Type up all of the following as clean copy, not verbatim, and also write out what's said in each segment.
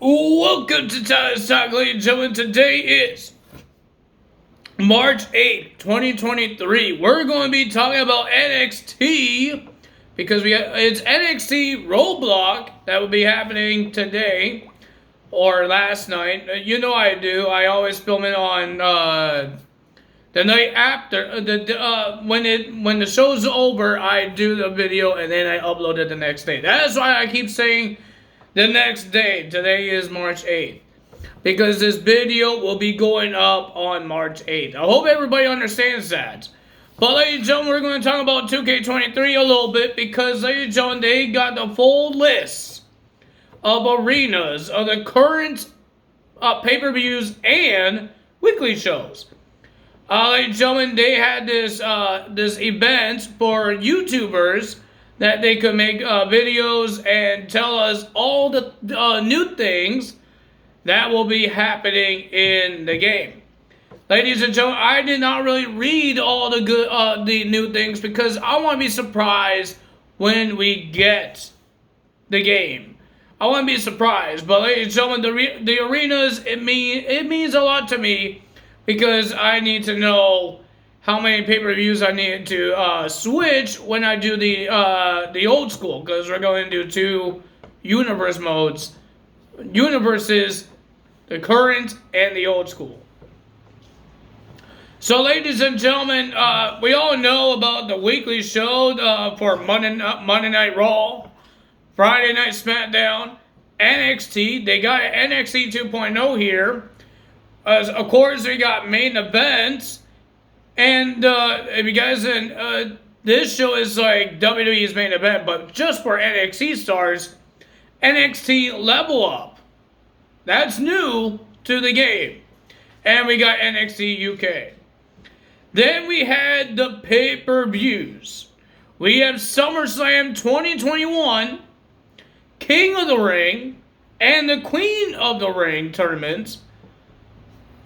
Welcome to Tyler's Talk, ladies and gentlemen. Today is March 8th, 2023. We're going to be talking about NXT because it's NXT Roadblock that will be happening today or last night. You know I do. I always film it on the night after when the show's over. I do the video and then I upload it the next day. That's why I keep saying the next day. Today is March 8th. Because this video will be going up on March 8th. I hope everybody understands that. But ladies and gentlemen, we're going to talk about 2K23 a little bit. Because ladies and gentlemen, they got the full list of arenas of the current pay-per-views and weekly shows. Ladies and gentlemen, they had this event for YouTubers that they could make videos and tell us all the new things that will be happening in the game. Ladies and gentlemen, I did not really read all the the new things because I want to be surprised when we get the game. I want to be surprised, but ladies and gentlemen, the arenas, it means a lot to me because I need to know how many pay-per-views I need to switch when I do the old school, because we're going to do two universe modes. Universes, the current and the old school. So ladies and gentlemen, we all know about the weekly show for Monday Night Raw, Friday Night SmackDown, NXT. They got NXT 2.0 here. Of course, we got main events. And if you guys, this show is like WWE's main event, but just for NXT stars, NXT Level Up. That's new to the game. And we got NXT UK. Then we had the pay-per-views. We have SummerSlam 2021, King of the Ring, and the Queen of the Ring tournaments.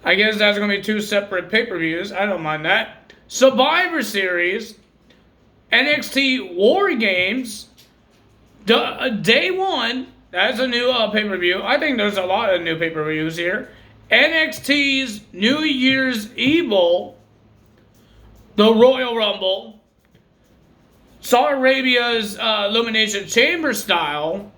I guess that's going to be two separate pay-per-views. I don't mind that. Survivor Series, NXT War Games, Day 1. That's a new pay-per-view. I think there's a lot of new pay-per-views here. NXT's New Year's Evil, the Royal Rumble, Saudi Arabia's Elimination Chamber style,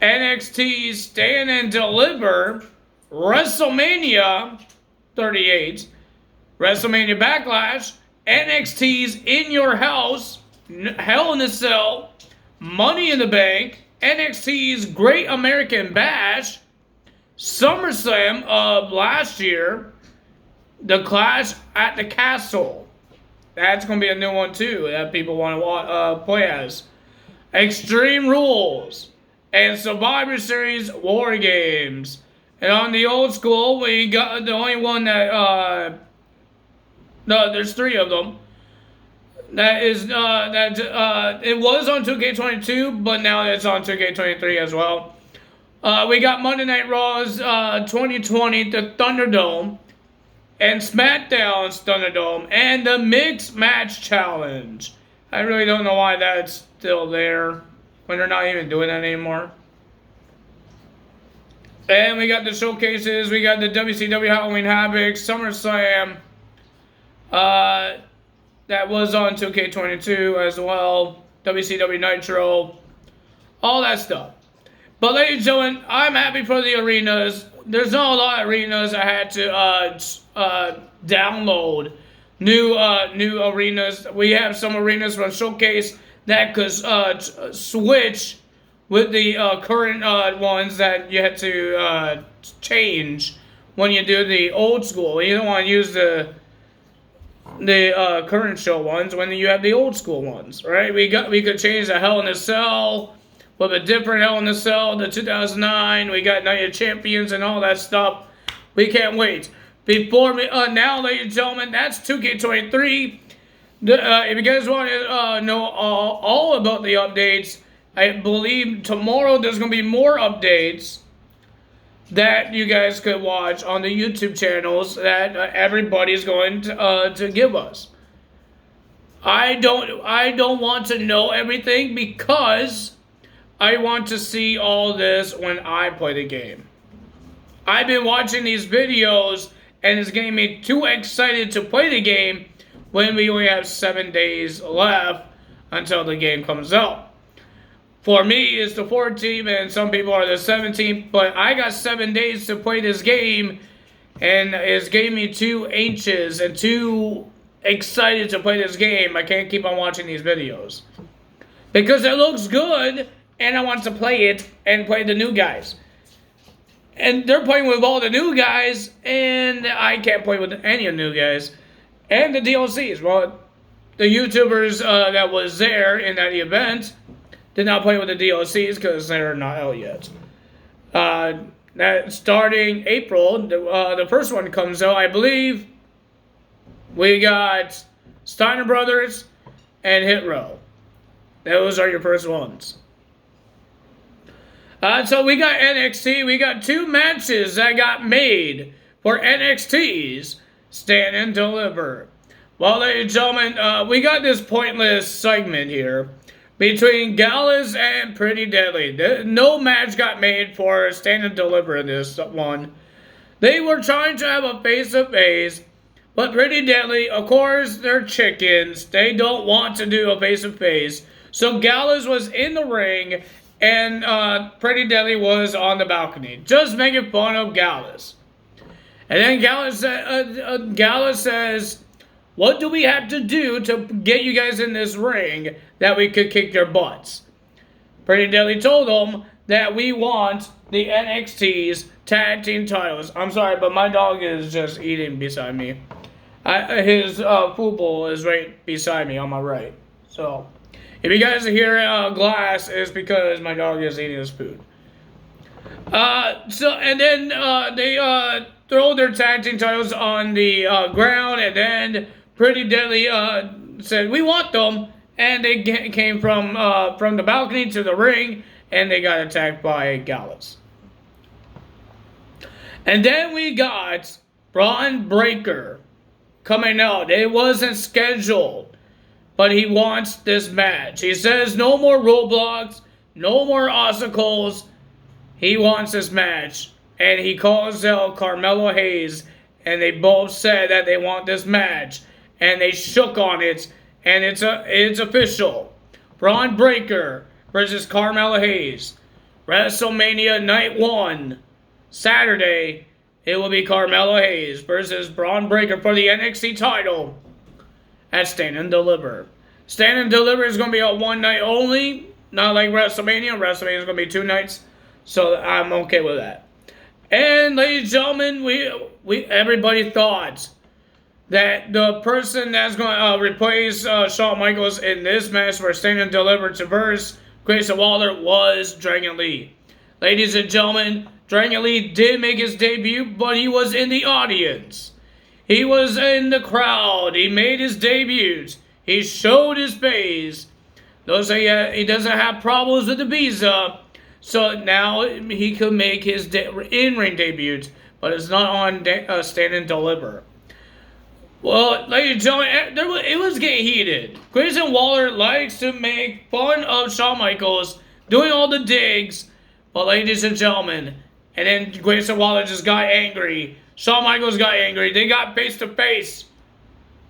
NXT's Stand and Deliver, WrestleMania 38, WrestleMania Backlash, NXT's In Your House, Hell in a Cell, Money in the Bank, NXT's Great American Bash, SummerSlam of last year, The Clash at the Castle. That's going to be a new one too that people want to play as. Extreme Rules, and Survivor Series War Games. And on the old school, we got the only one that, no, there's three of them. That is, it was on 2K22, but now it's on 2K23 as well. We got Monday Night Raw's 2020, the Thunderdome, and SmackDown's Thunderdome, and the Mixed Match Challenge. I really don't know why that's still there when they're not even doing that anymore. And we got the showcases. We got the WCW Halloween Havoc, SummerSlam. That was on 2K22 as well. WCW Nitro. All that stuff. But ladies and gentlemen, I'm happy for the arenas. There's not a lot of arenas I had to download. New arenas. We have some arenas from Showcase that could switch with the current ones that you had to change when you do the old school. You don't want to use the current show ones when you have the old school ones, right? We could change the Hell in a Cell with a different Hell in a Cell, the 2009. We got Night of Champions and all that stuff. We can't wait. Now, ladies and gentlemen, that's 2K23. If you guys want to know all about the updates, I believe tomorrow there's going to be more updates that you guys could watch on the YouTube channels that everybody's going to give us. I don't want to know everything because I want to see all this when I play the game. I've been watching these videos and it's getting me too excited to play the game when we only have 7 days left until the game comes out. For me, it's the 14th and some people are the 17th, but I got 7 days to play this game and it's getting me too anxious and too excited to play this game. I can't keep on watching these videos because it looks good and I want to play it and play the new guys. And they're playing with all the new guys, and I can't play with any of the new guys. And the DLCs. Well, the YouTubers that was there in that event did not play with the DLCs because they're not out yet. That starting April, the first one comes out, I believe. We got Steiner Brothers and Hit Row. Those are your first ones. So we got NXT. We got 2 matches that got made for NXT's Stand and Deliver. Well, ladies and gentlemen, we got this pointless segment here between Gallus and Pretty Deadly. No match got made for Stand and Deliver in this one. They were trying to have a face-to-face, but Pretty Deadly, of course, they're chickens. They don't want to do a face-to-face. So Gallus was in the ring, and Pretty Deadly was on the balcony, just making fun of Gallus. And then Gallus says, what do we have to do to get you guys in this ring that we could kick your butts? Pretty Deadly told them that we want the NXT's tag team titles. I'm sorry, but my dog is just eating beside me. His food bowl is right beside me on my right. So if you guys hear glass, it's because my dog is eating his food. And then they throw their tag team titles on the ground, and then Pretty Deadly said, we want them, and they came from the balcony to the ring, and they got attacked by Gallus. And then we got Braun Breaker coming out. It wasn't scheduled, but he wants this match. He says no more roadblocks, no more obstacles. He wants this match. And he calls out Carmelo Hayes, and they both said that they want this match. And they shook on it, and it's official. Braun Breaker versus Carmelo Hayes. WrestleMania Night 1, Saturday, it will be Carmelo Hayes versus Braun Breaker for the NXT title at Stand and Deliver. Stand and Deliver is going to be a one night only, not like WrestleMania. WrestleMania is going to be 2 nights, so I'm okay with that. And ladies and gentlemen, we everybody thought that the person that's going to replace Shawn Michaels in this match for Stand and Deliver to verse Grayson Waller was Dragon Lee. Ladies and gentlemen, Dragon Lee did make his debut, but he was in the audience. He was in the crowd. He made his debut. He showed his face. Those he doesn't have problems with the visa, so now he could make his in-ring debut, but it's not on Stand and Deliver. Well, ladies and gentlemen, it was getting heated. Grayson Waller likes to make fun of Shawn Michaels, doing all the digs, but ladies and gentlemen, and then Grayson Waller just got angry. Shawn Michaels got angry. They got face-to-face.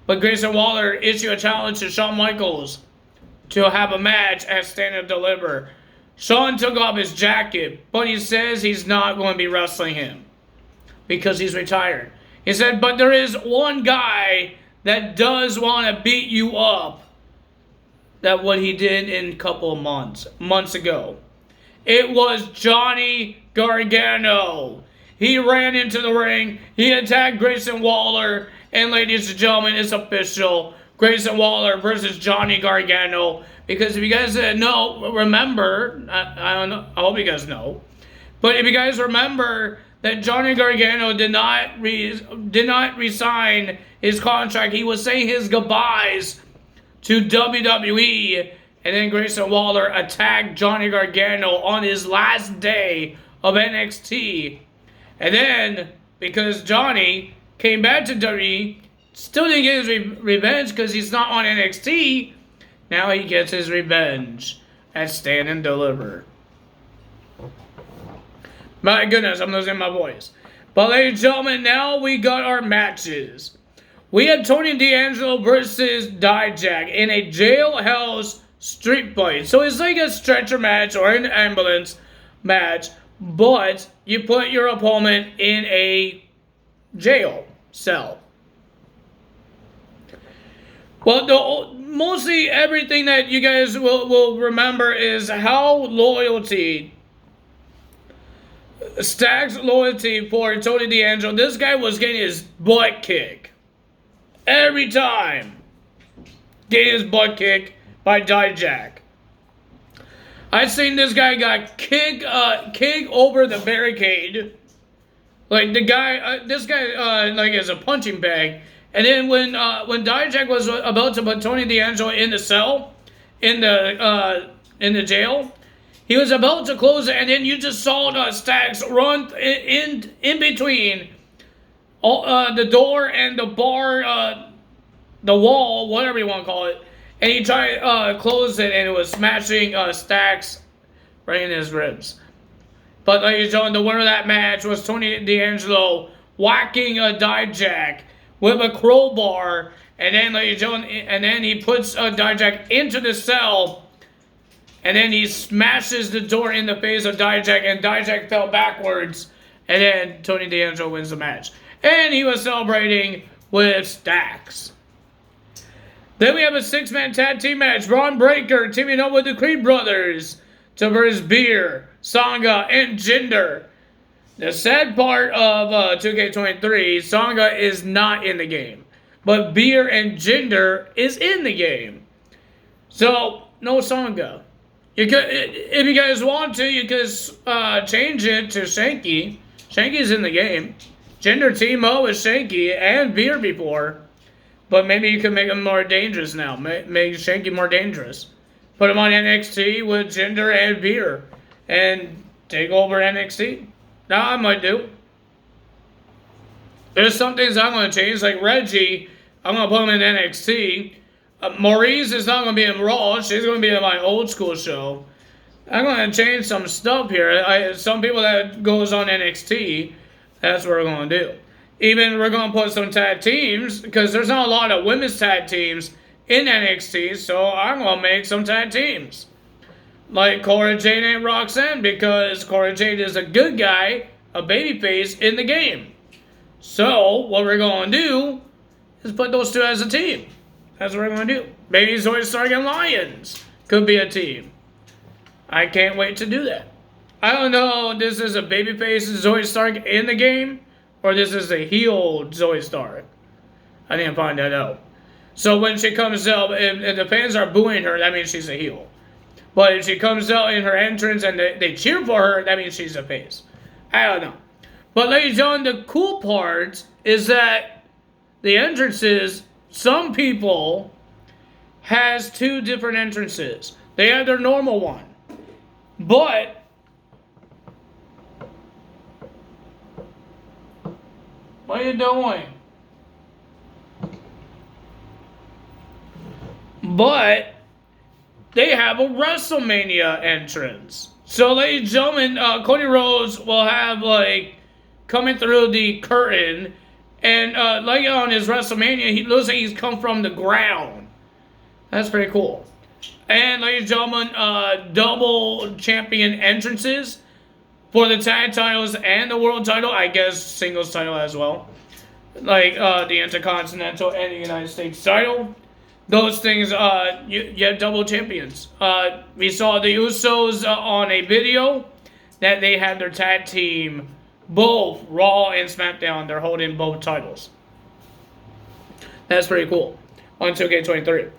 But Grayson Waller issued a challenge to Shawn Michaels to have a match at Stand and Deliver. Shawn took off his jacket, but he says he's not going to be wrestling him because he's retired. He said, but there is one guy that does want to beat you up. That what he did in a couple of months ago. It was Johnny Gargano. He ran into the ring. He attacked Grayson Waller. And ladies and gentlemen, it's official. Grayson Waller versus Johnny Gargano. Because if you guys remember, I don't know, I hope you guys know. But if you guys remember that Johnny Gargano did not resign his contract. He was saying his goodbyes to WWE. And then Grayson Waller attacked Johnny Gargano on his last day of NXT. And then, because Johnny came back to WWE, still didn't get his revenge because he's not on NXT, now he gets his revenge at Stand and Deliver. My goodness, I'm losing my voice. But ladies and gentlemen, now we got our matches. We had Tony D'Angelo versus Dijak in a jailhouse street fight. So it's like a stretcher match or an ambulance match, but you put your opponent in a jail cell. Well, mostly everything that you guys will remember is how loyalty, Stacks loyalty for Tony D'Angelo. This guy was getting his butt kicked every time. Getting his butt kicked by Dijak. I've seen this guy got kicked over the barricade. Like the guy, this guy like is a punching bag. And then when Dijak was about to put Tony D'Angelo in the cell, in the jail, he was about to close it, and then you just saw Stacks run in between the door and the bar, the wall, whatever you want to call it, and he tried to close it, and it was smashing Stacks right in his ribs. But ladies and gentlemen, the winner of that match was Tony D'Angelo whacking Dijak with a crowbar, and then ladies and gentlemen, and then he puts Dijak into the cell. And then he smashes the door in the face of Dijak, and Dijak fell backwards. And then Tony D'Angelo wins the match. And he was celebrating with Stacks. Then we have a 6-man tag team match. Braun Breaker teaming up with the Creed Brothers to versus Beer, Sangha, and Jinder. The sad part of 2K23, Sangha is not in the game. But Beer and Jinder is in the game. So, no Sangha. You could, if you guys want to, you could change it to Shanky. Shanky's in the game. Jinder team up with Shanky and Beer before. But maybe you can make him more dangerous now. Make Shanky more dangerous. Put him on NXT with Jinder and Beer. And take over NXT. Now I might do. There's some things I'm going to change. Like Reggie, I'm going to put him in NXT. Maurice is not going to be in Raw. She's going to be in my old school show. I'm going to change some stuff here. Some people that goes on NXT, that's what we're going to do. Even we're going to put some tag teams, because there's not a lot of women's tag teams in NXT, so I'm going to make some tag teams. Like Cora Jade and Roxanne, because Cora Jade is a good guy, a babyface in the game. So, what we're going to do is put those two as a team. That's what we're going to do. Maybe Zoe Stark and Lions could be a team. I can't wait to do that. I don't know if this is a babyface Zoe Stark in the game, or this is a heel Zoe Stark. I didn't find that out. So when she comes out, if the fans are booing her, that means she's a heel. But if she comes out in her entrance and they cheer for her, that means she's a face. I don't know. But ladies and gentlemen, the cool part is that the entrances, some people has two different entrances. They have their normal one. But what are you doing? But they have a WrestleMania entrance. So, ladies and gentlemen, Cody Rhodes will have, like, coming through the curtain. And, like on his WrestleMania, he looks like he's come from the ground. That's pretty cool. And, ladies and gentlemen, double champion entrances for the tag titles and the world title. I guess singles title as well. Like, the Intercontinental and the United States title. Those things, you have double champions. We saw the Usos on a video that they had their tag team, both Raw and SmackDown. They're holding both titles. That's pretty cool. On 2K23.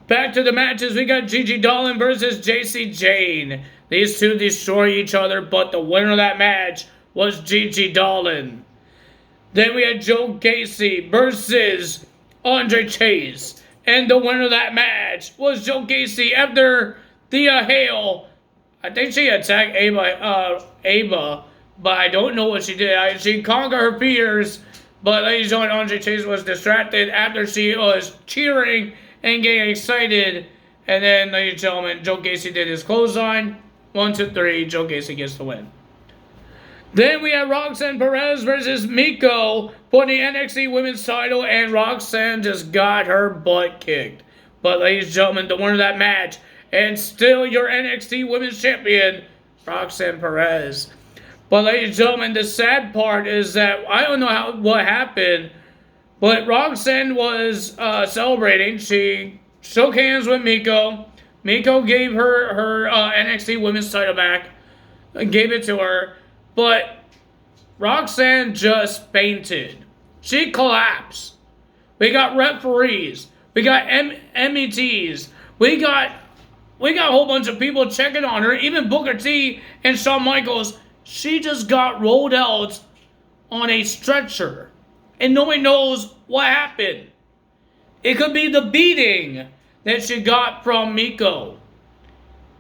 Back to the matches. We got Gigi Dolan versus JC Jane. These two destroy each other, but the winner of that match was Gigi Dolan. Then we had Joe Gacy versus Andre Chase. And the winner of that match was Joe Gacy after Thea Hale. I think she attacked Ava, but I don't know what she did. She conquered her fears, but ladies and gentlemen, Andre Chase was distracted after she was cheering and getting excited. And then, ladies and gentlemen, Joe Gacy did his clothesline. 1, 2, 3, Joe Gacy gets the win. Then we have Roxanne Perez versus Miko for the NXT Women's title, and Roxanne just got her butt kicked. But ladies and gentlemen, the winner of that match, and still your NXT Women's Champion, Roxanne Perez. But ladies and gentlemen, the sad part is that I don't know what happened, but Roxanne was celebrating. She shook hands with Miko. Miko gave her NXT Women's title back, gave it to her, but Roxanne just fainted. She collapsed. We got referees. We got METs. We got a whole bunch of people checking on her. Even Booker T and Shawn Michaels. She just got rolled out on a stretcher. And nobody knows what happened. It could be the beating that she got from Miko.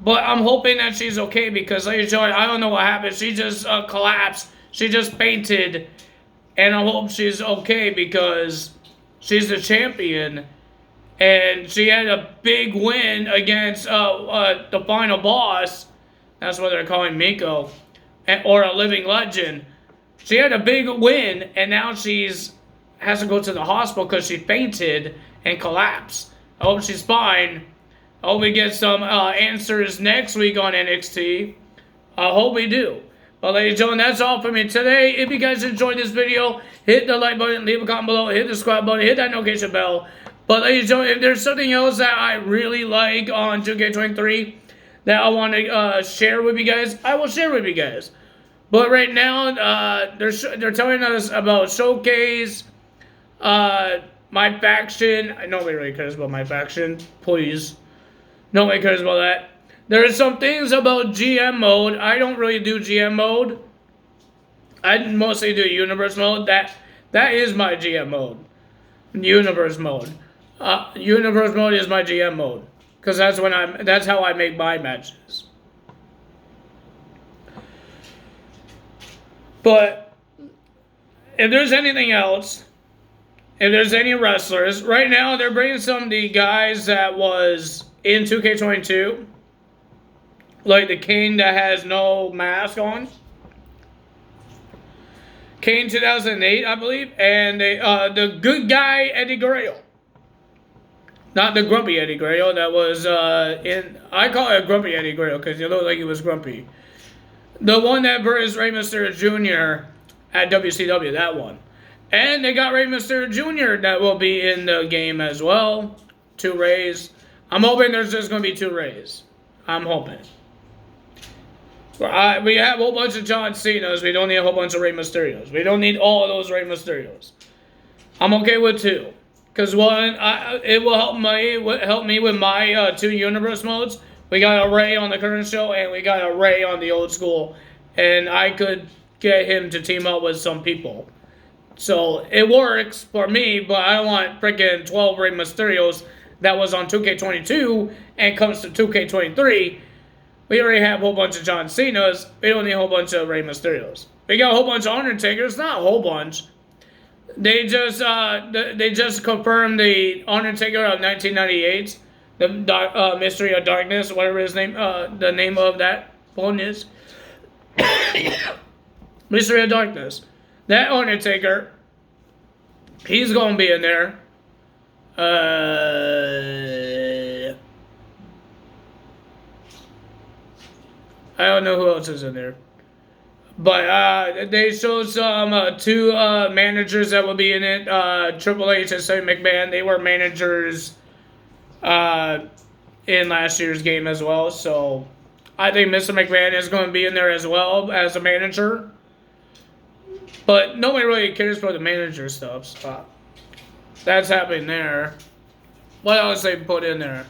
But I'm hoping that she's okay because, ladies and gentlemen, I don't know what happened. She just collapsed. She just fainted. And I hope she's okay because she's the champion. And she had a big win against the final boss. That's what they're calling Miko. Or a living legend. She had a big win, and now has to go to the hospital because she fainted and collapsed. I hope she's fine. I hope we get some answers next week on NXT. I hope we do. But ladies and gentlemen, that's all for me today. If you guys enjoyed this video, hit the like button, leave a comment below, hit the subscribe button, hit that notification bell. But ladies and gentlemen, if there's something else that I really like on 2K23 that I want to share with you guys, I will share with you guys. But right now, they're telling us about Showcase, my faction. Nobody really cares about my faction, please. Nobody cares about that. There are some things about GM mode. I don't really do GM mode. I mostly do Universe mode. That is my GM mode. Universe mode. Universe mode is my GM mode. Because that's how I make my matches. But if there's anything else, if there's any wrestlers, right now they're bringing some of the guys that was in 2K22. Like the King that has no mask on. Kane 2008, I believe. And the good guy, Eddie Guerrero. Not the grumpy Eddie Guerrero that was I call it grumpy Eddie Guerrero because he looked like he was grumpy. The one that versus Rey Mysterio Jr. at WCW, that one. And they got Rey Mysterio Jr. that will be in the game as well. 2 Rays. I'm hoping there's just going to be 2 Rays. I'm hoping. We have a whole bunch of John Cena's. We don't need a whole bunch of Rey Mysterios. We don't need all of those Rey Mysterios. I'm okay with 2. Because one, it will help me with my 2 universe modes. We got a Ray on the current show, and we got a Ray on the old school. And I could get him to team up with some people. So, it works for me, but I don't want freaking 12 Rey Mysterios that was on 2K22 and comes to 2K23. We already have a whole bunch of John Cena's. We don't need a whole bunch of Rey Mysterios. We got a whole bunch of Undertakers. Not a whole bunch. They just confirmed the Undertaker of 1998. The Mystery of Darkness, whatever his name, the name of that one is. Mystery of Darkness. That Undertaker, he's going to be in there. I don't know who else is in there. But they showed some 2 managers that will be in it. Triple H and Shane McMahon, they were managers in last year's game as well. So I think Mr. McMahon is going to be in there as well as a manager. But nobody really cares for the manager stuff. So that's happening there. What else they put in there?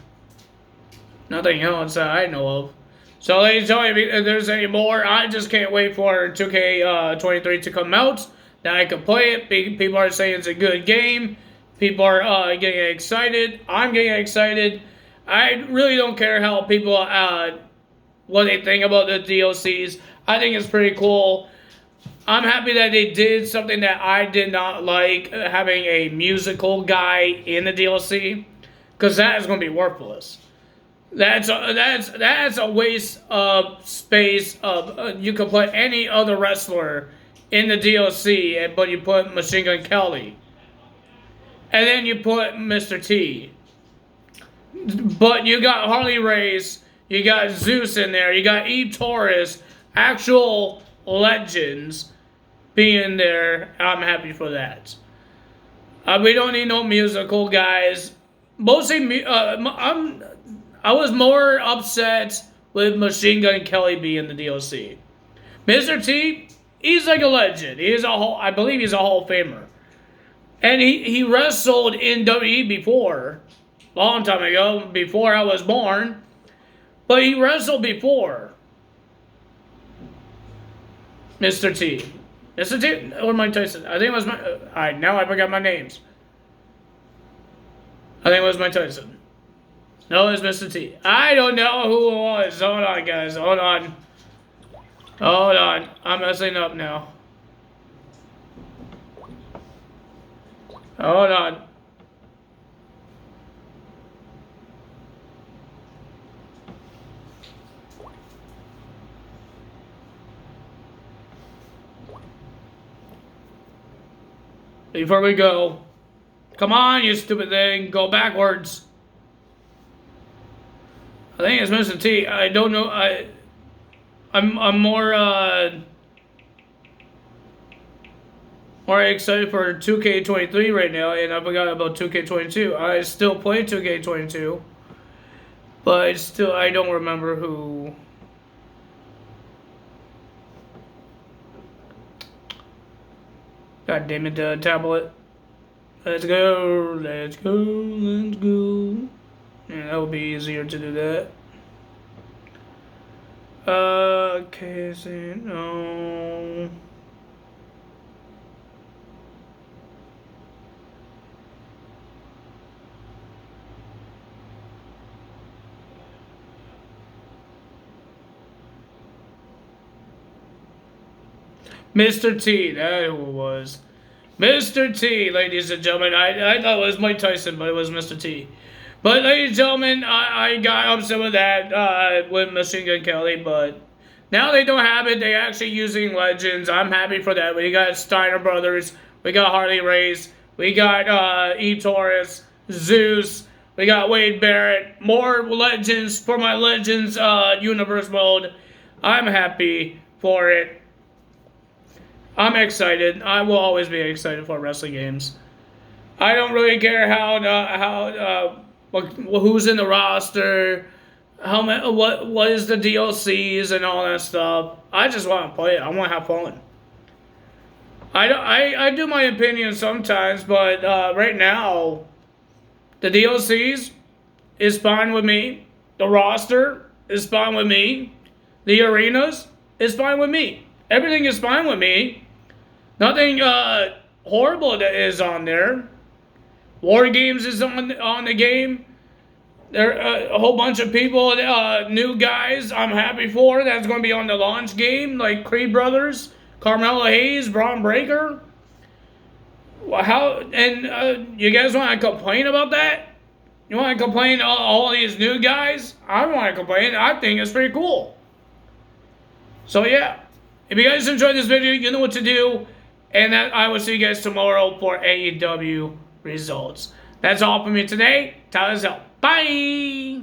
Nothing else that I know of. So ladies and gentlemen, if there's any more, I just can't wait for 2K23 to come out. That I can play it. People are saying it's a good game. People are getting excited. I'm getting excited. I really don't care how people, what they think about the DLCs. I think it's pretty cool. I'm happy that they did something that I did not like, having a musical guy in the DLC. Because that is going to be worthless. That's a waste of space. Of you could put any other wrestler in the DLC, but you put Machine Gun Kelly, and then you put Mr. T. But you got Harley Race, you got Zeus in there, you got Eve Torres, actual legends being there. I'm happy for that. We don't need no musical guys. Mostly, I was more upset with Machine Gun Kelly being the DLC. Mr. T, he's like a legend. I believe he's a Hall of Famer. And he wrestled in WWE before. Long time ago, before I was born. But he wrestled before. Mr. T. Mr. T or Mike Tyson? I think it was my... Alright, now I forgot my names. I think it was Mike Tyson. No, it's Mr. T. I don't know who it was. Hold on, guys. Hold on. Hold on. I'm messing up now. Hold on. Before we go, come on, you stupid thing, go backwards. I think it's Mr. T. I don't know. I'm more excited for 2K23 right now, and I forgot about 2K22. I still play 2K22, but still I don't remember who. God damn it, the tablet. Let's go, let's go, let's go. Yeah, that would be easier to do that. Okay, so no. Mr. T, that who it was. Mr. T, ladies and gentlemen. I thought it was Mike Tyson, but it was Mr. T. But ladies and gentlemen, I got upset with that with Machine Gun Kelly, but now they don't have it. They're actually using legends. I'm happy for that. We got Steiner Brothers. We got Harley Race. We got E. Torres, Zeus. We got Wade Barrett. More legends for my Legends universe mode. I'm happy for it. I'm excited. I will always be excited for wrestling games. I don't really care who's in the roster, what is the DLCs and all that stuff. I just want to play it. I want to have fun. I do my opinion sometimes, but right now, the DLCs is fine with me. The roster is fine with me. The arenas is fine with me. Everything is fine with me. Nothing horrible that is on there. War Games is on the game. There a whole bunch of people, new guys I'm happy for. That's going to be on the launch game, like Creed Brothers, Carmelo Hayes, Braun Breaker. How and you guys want to complain about that? You want to complain all these new guys? I don't want to complain. I think it's pretty cool. So yeah, if you guys enjoyed this video, you know what to do. And I will see you guys tomorrow for AEW results. That's all for me today. Time is up. Bye!